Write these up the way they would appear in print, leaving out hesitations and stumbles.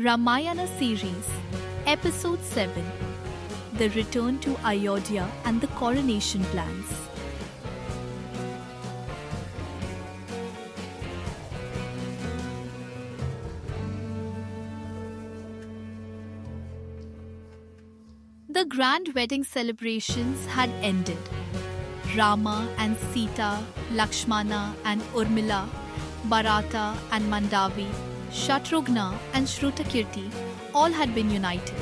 Ramayana Series, Episode 7, The Return to Ayodhya and the Coronation Plans. The grand wedding celebrations had ended. Rama and Sita, Lakshmana and Urmila, Bharata and Mandavi, Shatrughna and Shrutakirti all had been united.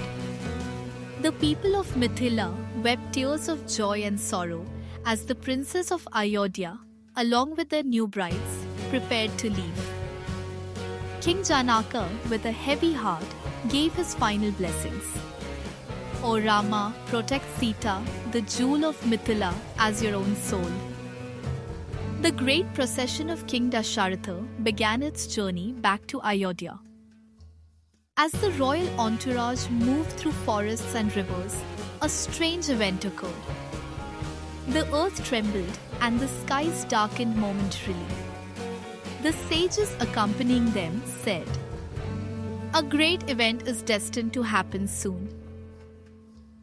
The people of Mithila wept tears of joy and sorrow as the princes of Ayodhya, along with their new brides, prepared to leave. King Janaka, with a heavy heart, gave his final blessings. O Rama, protect Sita, the jewel of Mithila, as your own soul. The great procession of King Dasharatha began its journey back to Ayodhya. As the royal entourage moved through forests and rivers, a strange event occurred. The earth trembled and the skies darkened momentarily. The sages accompanying them said, "A great event is destined to happen soon."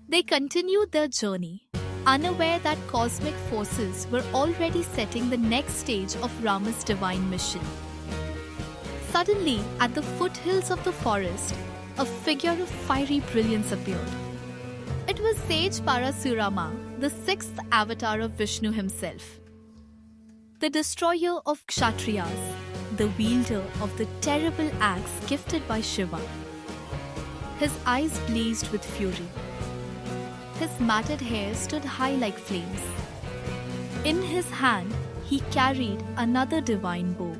They continued their journey, unaware that cosmic forces were already setting the next stage of Rama's divine mission. Suddenly, at the foothills of the forest, a figure of fiery brilliance appeared. It was sage Parasurama, the sixth avatar of Vishnu himself. The destroyer of Kshatriyas, the wielder of the terrible axe gifted by Shiva. His eyes blazed with fury. His matted hair stood high like flames. In his hand, he carried another divine bow,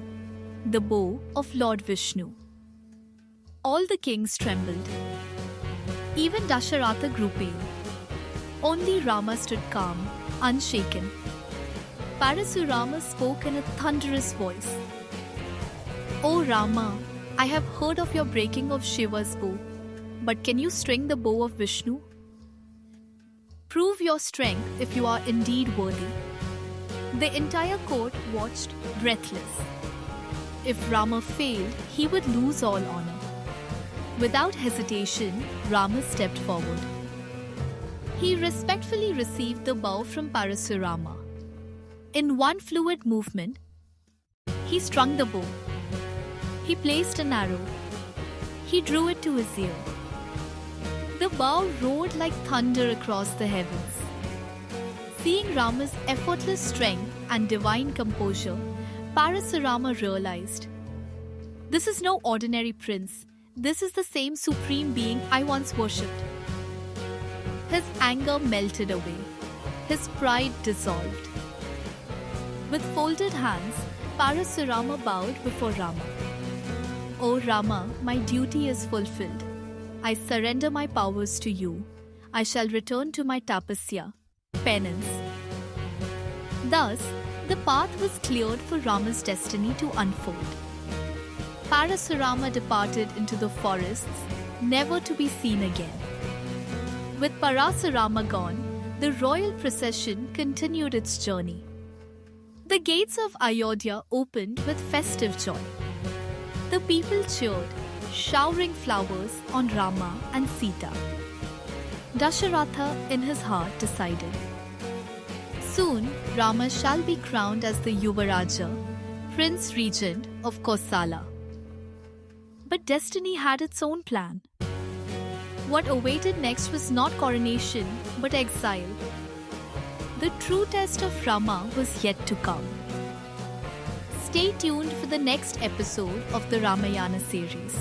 the bow of Lord Vishnu. All the kings trembled. Even Dasharatha grew pale. Only Rama stood calm, unshaken. Parasurama spoke in a thunderous voice. "O Rama, I have heard of your breaking of Shiva's bow, but can you string the bow of Vishnu? Prove your strength if you are indeed worthy." The entire court watched, breathless. If Rama failed, he would lose all honor. Without hesitation, Rama stepped forward. He respectfully received the bow from Parasurama. In one fluid movement, he strung the bow. He placed an arrow. He drew it to his ear. The bow roared like thunder across the heavens. Seeing Rama's effortless strength and divine composure, Parasurama realized, "This is no ordinary prince. This is the same supreme being I once worshipped." His anger melted away. His pride dissolved. With folded hands, Parasurama bowed before Rama. "O Rama, my duty is fulfilled. I surrender my powers to you. I shall return to my tapasya, penance." Thus, the path was cleared for Rama's destiny to unfold. Parasurama departed into the forests, never to be seen again. With Parasurama gone, the royal procession continued its journey. The gates of Ayodhya opened with festive joy. The people cheered, showering flowers on Rama and Sita. Dasharatha in his heart decided, "Soon Rama shall be crowned as the Yuvaraja, Prince Regent of Kosala." But destiny had its own plan. What awaited next was not coronation but exile. The true test of Rama was yet to come. Stay tuned for the next episode of the Ramayana series.